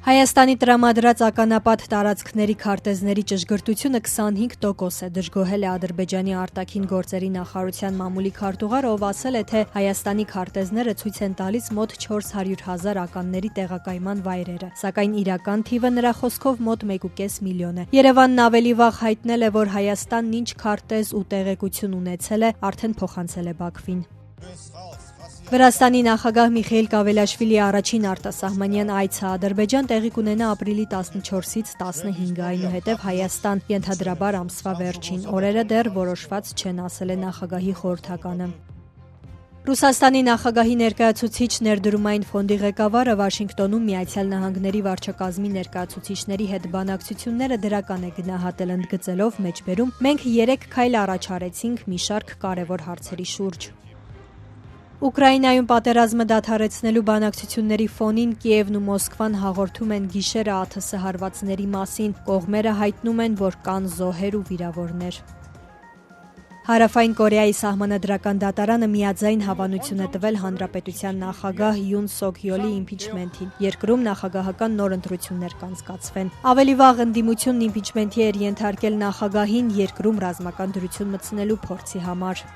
Հայաստանի տրամադրած ականապատ տարածքների քարտեզների ճշգրտությունը 25% է, դժգոհել է Ադրբեջանի արտաքին գործերի նախարարության մամուլի քարտուղարը, ով ասել է, թե Հայաստանի քարտեզները ցույց են տալիս մոտ 400,000 ականների տեղակայման վայրերը, սակայն իրական թիվը նրա խոսքով մոտ 1,5 միլիոն է։ Երևանն ավելի վաղ հայտնել է, որ Հայաստանն ինչ քարտեզ ու տեղեկություն ունեցել է, արդեն փոխանցել է Բաքվին։ Վրաստանի նախագահ Միխեիլ Կավելաշվիլիի առաջին արտասահմանյան այցը Ադրբեջան տեղի կունենա ապրիլի 14-ից 15-ը, այնուհետև Հայաստան, ենթադրաբար ամսվա վերջին օրերը դեռ որոշված չեն, ասել է նախագահի խորհրդականը։ Ռուսաստանի նախագահի ներկայացուցիչ ներդրումային ֆոնդի ղեկավարը Վաշինգտոնում Միացյալ Նահանգների վարչակազմի ներկայացուցիչների հետ բանակցությունները դրական է գնահատել, ընդգծելով մեջբերում մենք 3 քայլ առաջ արեցինք մի շարք կարևոր հարցերի շուրջ։ Ուկրաինայում պատերազմը դադարեցնելու բանակցությունների ֆոնին Կիևն ու Մոսկվան հաղորդում են գիշերը ԱԹՍ հարվածների մասին, կողմերը հայտնում են, որ կան զոհեր ու վիրավորներ։ Հարավային Կորեայի սահմանադրական դատարանը միաձայն հավանություն է տվել հանրապետության նախագահ Յուն Սոկ Յոլի իմպիչմենթին։ Երկրում նախագահական նոր ընտրություններ կանցկացվեն։ Ավելի վաղ ընդդիմությունն իմպիչմենթի էր ենթարկել նախագահին երկրում ռազմական դրություն մտցնելու փորձի համար։